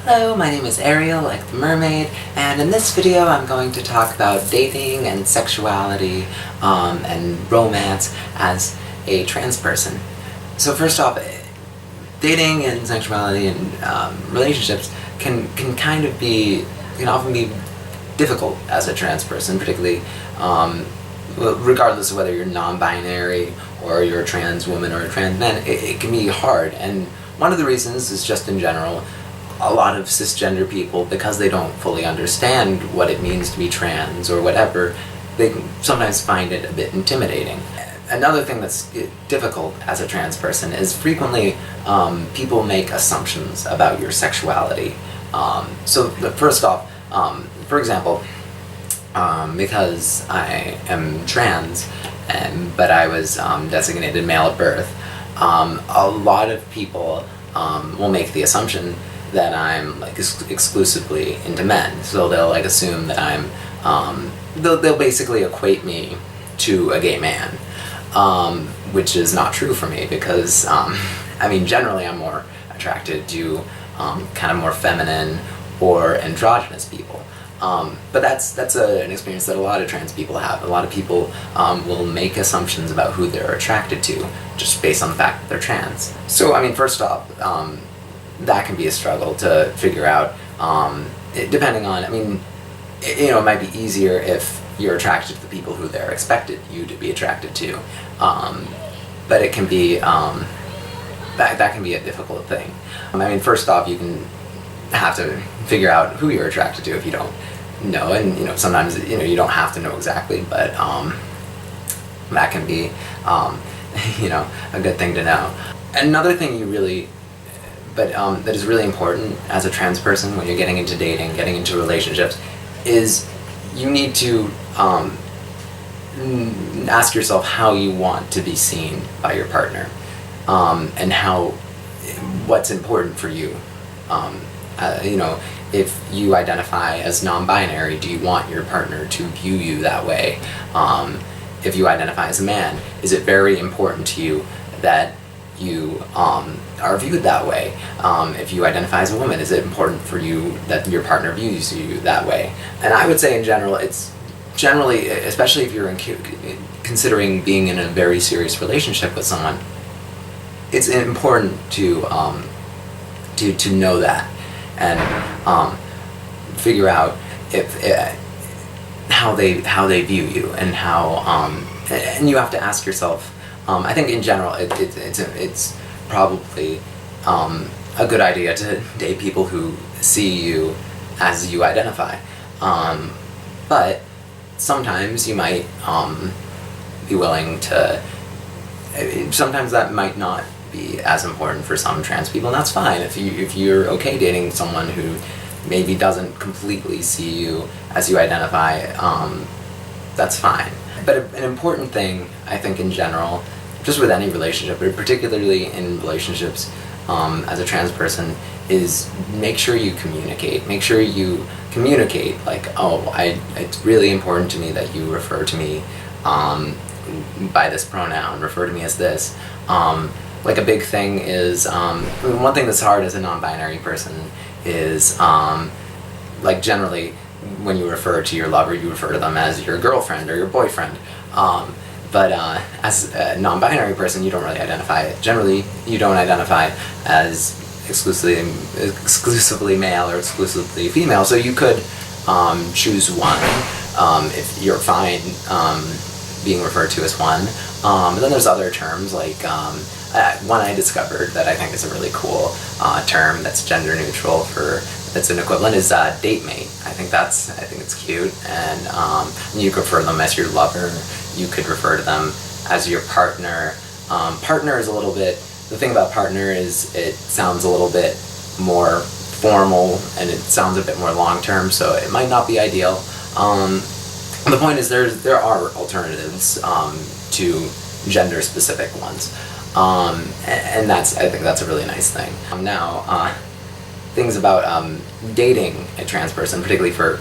Hello, my name is Ariel, like the mermaid, and in this video I'm going to talk about dating and sexuality and romance as a trans person. So first off, dating and sexuality and relationships can often be difficult as a trans person, particularly regardless of whether you're non-binary or you're a trans woman or a trans man. It can be hard, and one of the reasons is just in general, a lot of cisgender people, because they don't fully understand what it means to be trans or whatever, they can sometimes find it a bit intimidating. Another thing that's difficult as a trans person is frequently people make assumptions about your sexuality. So first off, for example, because I am trans, but I was designated male at birth, a lot of people will make the assumption that I'm exclusively into men. So they'll assume that I'm, they'll basically equate me to a gay man, which is not true for me because, I mean, generally I'm more attracted to kind of more feminine or androgynous people. But that's an experience that a lot of trans people have. A lot of people will make assumptions about who they're attracted to just based on the fact that they're trans. So, I mean, first off, that can be a struggle to figure out, depending on, I mean, it might be easier if you're attracted to the people who they're expected you to be attracted to, but it can be, that can be a difficult thing. I mean, first off, you can have to figure out who you're attracted to if you don't know, and sometimes you don't have to know exactly, but that can be a good thing to know. Another thing that is really important as a trans person when you're getting into dating, getting into relationships, is you need to ask yourself how you want to be seen by your partner, and what's important for you. If you identify as non-binary, do you want your partner to view you that way? If you identify as a man, is it very important to you that you are viewed that way? If you identify as a woman, is it important for you that your partner views you that way? And I would say in general, it's generally, especially if you're considering being in a very serious relationship with someone, it's important to know that and figure out how they view you and and you have to ask yourself. I think in general it's probably a good idea to date people who see you as you identify, but sometimes you might be willing to. Sometimes that might not be as important for some trans people, and that's fine. If you're okay dating someone who maybe doesn't completely see you as you identify, that's fine. But an important thing, I think, in general, just with any relationship, but particularly in relationships as a trans person, is make sure you communicate. Make sure you communicate, like, it's really important to me that you refer to me by this pronoun, refer to me as this. Like a big thing is, one thing that's hard as a non-binary person is, like generally, when you refer to your lover, you refer to them as your girlfriend or your boyfriend. But as a non-binary person, you don't really identify. Generally, you don't identify as exclusively male or exclusively female. So you could choose one if you're fine being referred to as one. And then there's other terms like one I discovered that I think is a really cool term that's gender neutral that's an equivalent is date mate. I think it's cute, and you could refer to them as your lover. You could refer to them as your partner. Partner is a little bit, the thing about partner is it sounds a little bit more formal and it sounds a bit more long-term, so it might not be ideal. The point is there are alternatives to gender-specific ones, and I think that's a really nice thing. Now, things about dating a trans person, particularly for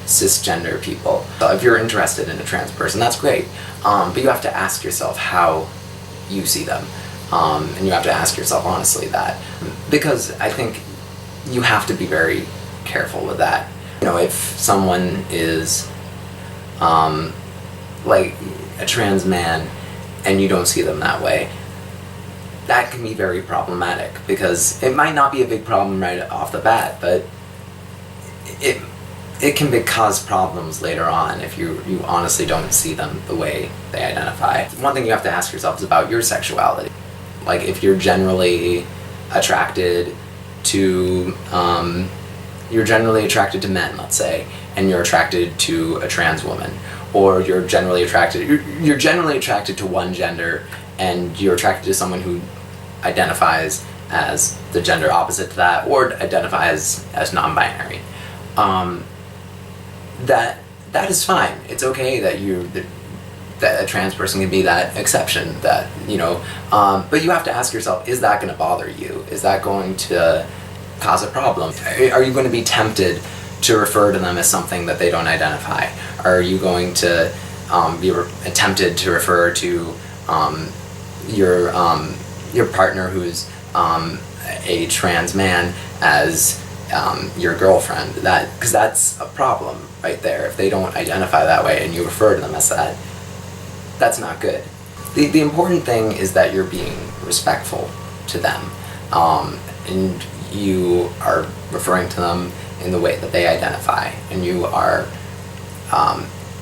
cisgender people. If you're interested in a trans person, that's great, but you have to ask yourself how you see them, and you have to ask yourself honestly that, because I think you have to be very careful with that. You know, if someone is like a trans man and you don't see them that way, that can be very problematic, because it might not be a big problem right off the bat, but it can cause problems later on if you honestly don't see them the way they identify. One thing you have to ask yourself is about your sexuality. Like, if you're generally attracted to men, let's say, and you're attracted to a trans woman, or you're generally attracted to one gender and you're attracted to someone who identifies as the gender opposite to that, or identifies as non-binary. That is fine. It's okay that a trans person can be that exception, that, you know, but you have to ask yourself, is that going to bother you? Is that going to cause a problem? Are you going to be tempted to refer to them as something that they don't identify? Are you going to be tempted to refer to your partner who's a trans man as your girlfriend? Because that's a problem right there. If they don't identify that way and you refer to them as that, that's not good. The important thing is that you're being respectful to them, and you are referring to them in the way that they identify, and you are,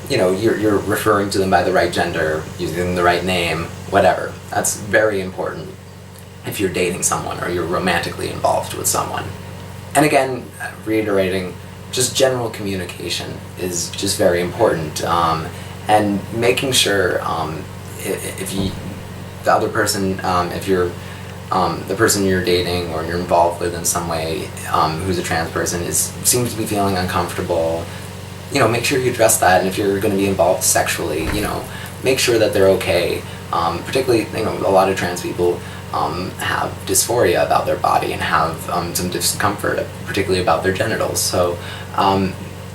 you're referring to them by the right gender, using the right name, whatever. That's very important if you're dating someone or you're romantically involved with someone. And again, reiterating, just general communication is just very important, and making sure if you're the person you're dating or you're involved with in some way who's a trans person seems to be feeling uncomfortable, you know, make sure you address that. And if you're going to be involved sexually, you know, make sure that they're okay. Particularly, you know, a lot of trans people have dysphoria about their body and have some discomfort, particularly about their genitals. So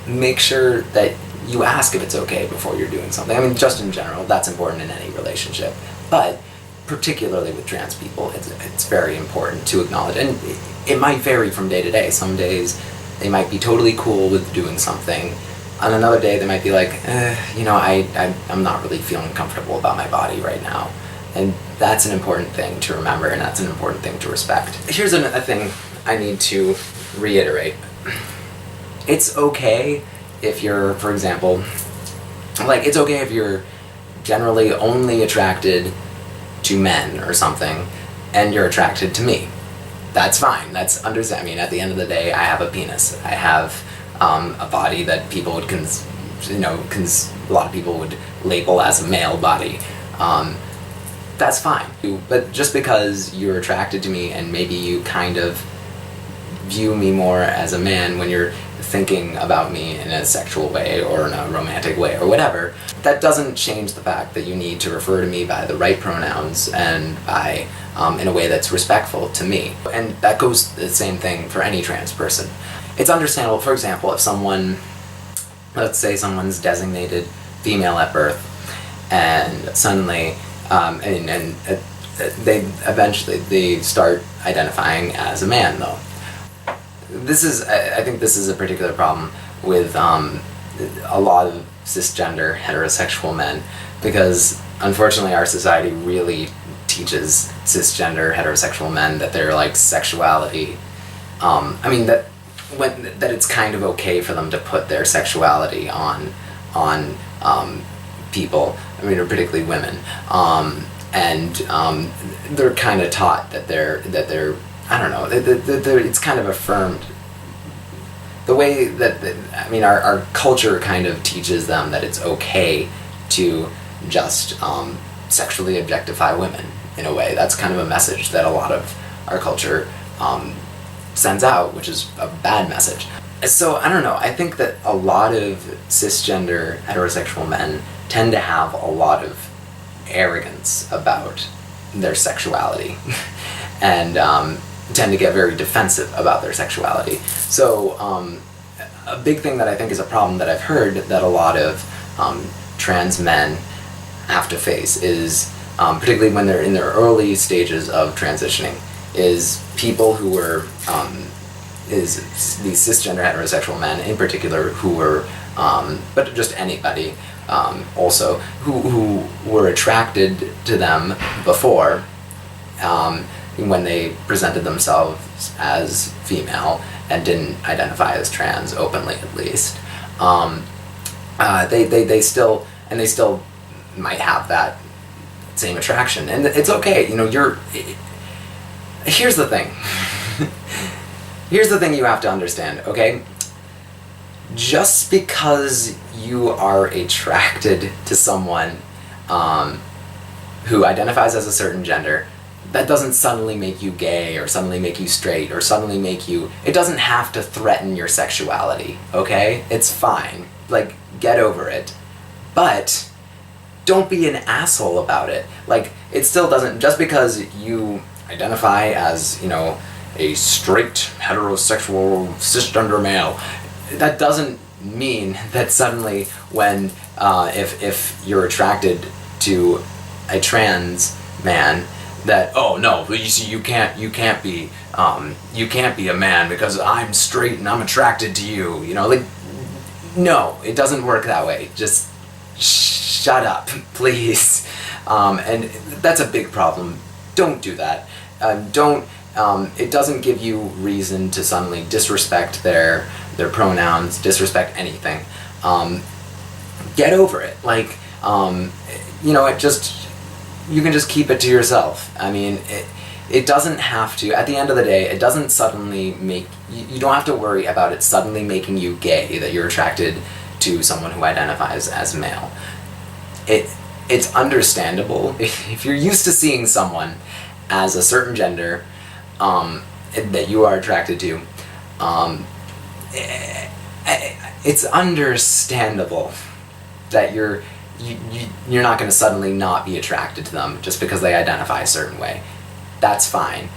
make sure that you ask if it's okay before you're doing something. I mean, just in general, that's important in any relationship. But particularly with trans people, it's very important to acknowledge. And it might vary from day to day. Some days they might be totally cool with doing something. On another day they might be like, I'm not really feeling comfortable about my body right now. And that's an important thing to remember, and that's an important thing to respect. Here's a thing I need to reiterate. It's okay if you're, for example, it's okay if you're generally only attracted to men or something, and you're attracted to me. That's fine. That's I mean, at the end of the day, I have a penis. I have a body that people would a lot of people would label as a male body. That's fine. But just because you're attracted to me and maybe you kind of view me more as a man when you're thinking about me in a sexual way or in a romantic way or whatever, that doesn't change the fact that you need to refer to me by the right pronouns and by in a way that's respectful to me. And that goes the same thing for any trans person. It's understandable, for example, if let's say someone's designated female at birth, and suddenly they start identifying as a man, though. I think this is a particular problem with a lot of cisgender heterosexual men, because unfortunately our society really teaches cisgender heterosexual men that their sexuality, that it's kind of okay for them to put their sexuality on people, or particularly women, and they're kind of taught that they're I don't know, it's kind of affirmed. The way that, our culture kind of teaches them that it's okay to just sexually objectify women, in a way. That's kind of a message that a lot of our culture sends out, which is a bad message. So, I don't know, I think that a lot of cisgender heterosexual men tend to have a lot of arrogance about their sexuality, and tend to get very defensive about their sexuality. So a big thing that I think is a problem that I've heard that a lot of trans men have to face is, particularly when they're in their early stages of transitioning, is people who were is these cisgender heterosexual men in particular who were, but just anybody, also, who were attracted to them before, when they presented themselves as female and didn't identify as trans openly, at least. They still might have that same attraction, and it's okay. Here's the thing. Here's the thing you have to understand, okay? Just because you are attracted to someone who identifies as a certain gender, that doesn't suddenly make you gay, or suddenly make you straight, or suddenly make you... It doesn't have to threaten your sexuality, okay? It's fine. Like, get over it. But don't be an asshole about it. Like, it still doesn't... Just because you identify as, a straight, heterosexual, cisgender male, that doesn't mean that suddenly when, if you're attracted to a trans man, that, oh no, you see, you can't be a man because I'm straight and I'm attracted to you, like, no, it doesn't work that way. Just shut up, please. And that's a big problem. Don't do that. It doesn't give you reason to suddenly disrespect their pronouns, disrespect anything. Get over it. Like, you can just keep it to yourself. I mean, it doesn't have to, at the end of the day, it doesn't suddenly make, you don't have to worry about it suddenly making you gay, that you're attracted to someone who identifies as male. It's understandable. If you're used to seeing someone as a certain gender, that you are attracted to, it's understandable that you're not going to suddenly not be attracted to them just because they identify a certain way. That's fine.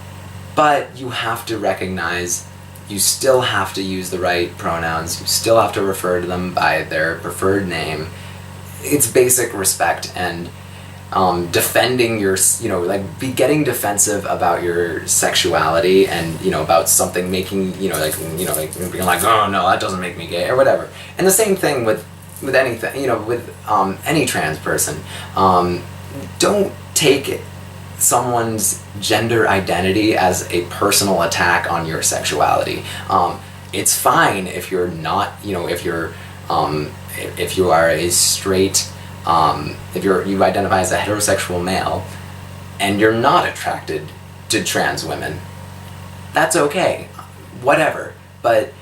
But you have to recognize you still have to use the right pronouns, you still have to refer to them by their preferred name. It's basic respect, and defending your, be getting defensive about your sexuality, and, about something making, being like, oh no, that doesn't make me gay, or whatever. And the same thing with anything, with any trans person. Don't take someone's gender identity as a personal attack on your sexuality. It's fine if you're not, if you are a straight, if you identify as a heterosexual male and you're not attracted to trans women, that's okay, whatever. But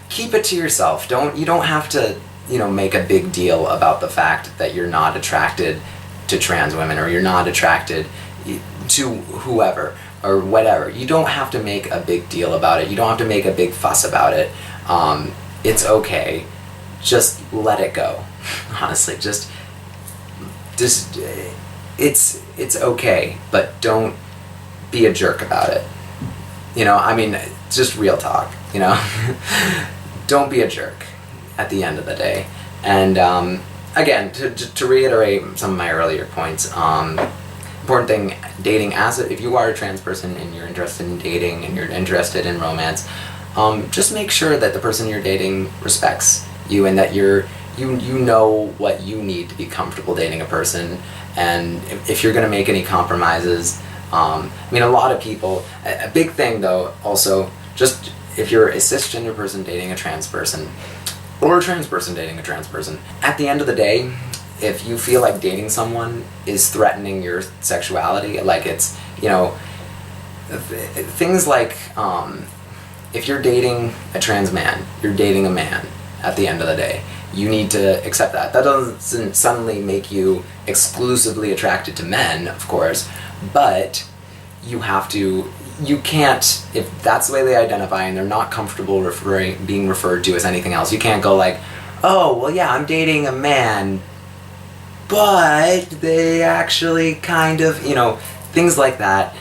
keep it to yourself. You don't have to, make a big deal about the fact that you're not attracted to trans women, or you're not attracted to whoever or whatever. You don't have to make a big deal about it. You don't have to make a big fuss about it. It's okay. Just let it go. Honestly, just it's okay, but don't be a jerk about it. Just real talk, Don't be a jerk at the end of the day. And again, to reiterate some of my earlier points, important thing, dating if you are a trans person and you're interested in dating and you're interested in romance, just make sure that the person you're dating respects you, and that you know what you need to be comfortable dating a person. And if you're going to make any compromises, a lot of people, a big thing though, also, just if you're a cisgender person dating a trans person, or a trans person dating a trans person, at the end of the day, if you feel like dating someone is threatening your sexuality, like it's, things like, if you're dating a trans man, you're dating a man at the end of the day. You need to accept that. That doesn't suddenly make you exclusively attracted to men, of course, but you can't, if that's the way they identify and they're not comfortable being referred to as anything else, you can't go like, oh, well yeah, I'm dating a man, but they actually kind of, things like that.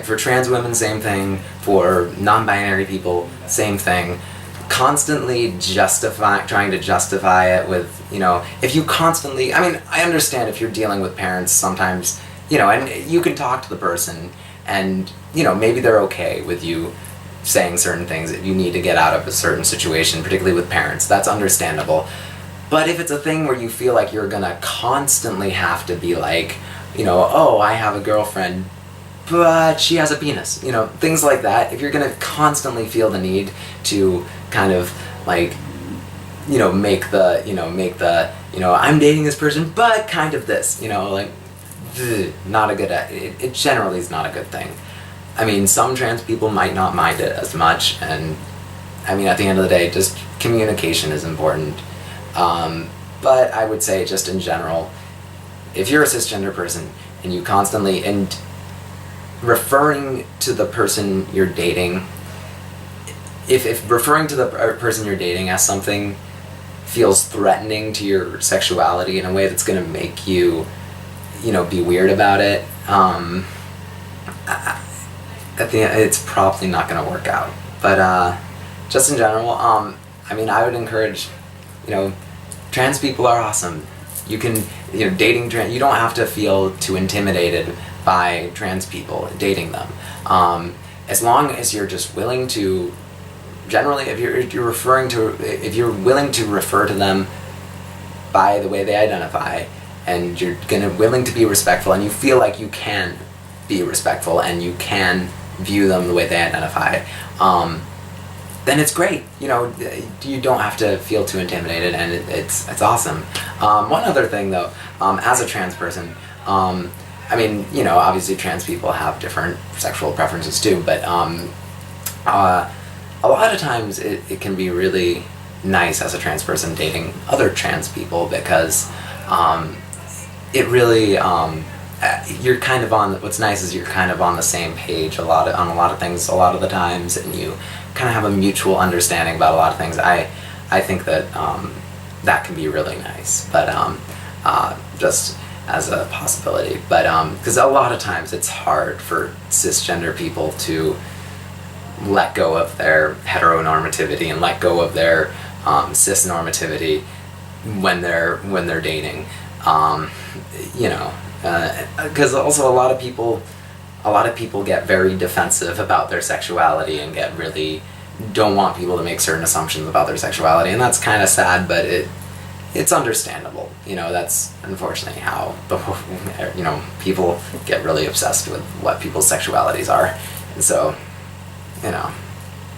For trans women, same thing. For non-binary people, same thing. Constantly trying to justify it with, if you constantly, I understand if you're dealing with parents sometimes, and you can talk to the person and, maybe they're okay with you saying certain things that you need to get out of a certain situation, particularly with parents. That's understandable. But if it's a thing where you feel like you're gonna constantly have to be like, oh, I have a girlfriend, but she has a penis, things like that. If you're gonna constantly feel the need to kind of like, make the, I'm dating this person, but kind of this, like, not a good, it generally is not a good thing. I mean, some trans people might not mind it as much, and I mean, at the end of the day, just communication is important. But I would say, just in general, if you're a cisgender person and you constantly, and referring to the person you're dating, if referring to the person you're dating as something feels threatening to your sexuality in a way that's going to make you, be weird about it, at the end, it's probably not going to work out. But just in general, I mean, I would encourage, trans people are awesome. You can, dating trans, you don't have to feel too intimidated by trans people, dating them. As long as you're just willing to, generally, if you're willing to refer to them by the way they identify, and you're willing to be respectful, and you feel like you can be respectful, and you can view them the way they identify, then it's great. You don't have to feel too intimidated, and it's awesome. One other thing though, as a trans person, I mean, obviously trans people have different sexual preferences too, but a lot of times it can be really nice as a trans person dating other trans people, because it really, you're kind of what's nice is you're kind of on the same page on a lot of things a lot of the times, and you kind of have a mutual understanding about a lot of things. I think that that can be really nice, but just as a possibility. But because a lot of times it's hard for cisgender people to let go of their heteronormativity and let go of their cis normativity when they're dating. Because also a lot of people get very defensive about their sexuality and don't want people to make certain assumptions about their sexuality, and that's kind of sad, but it's understandable. That's unfortunately how people get really obsessed with what people's sexualities are, and so,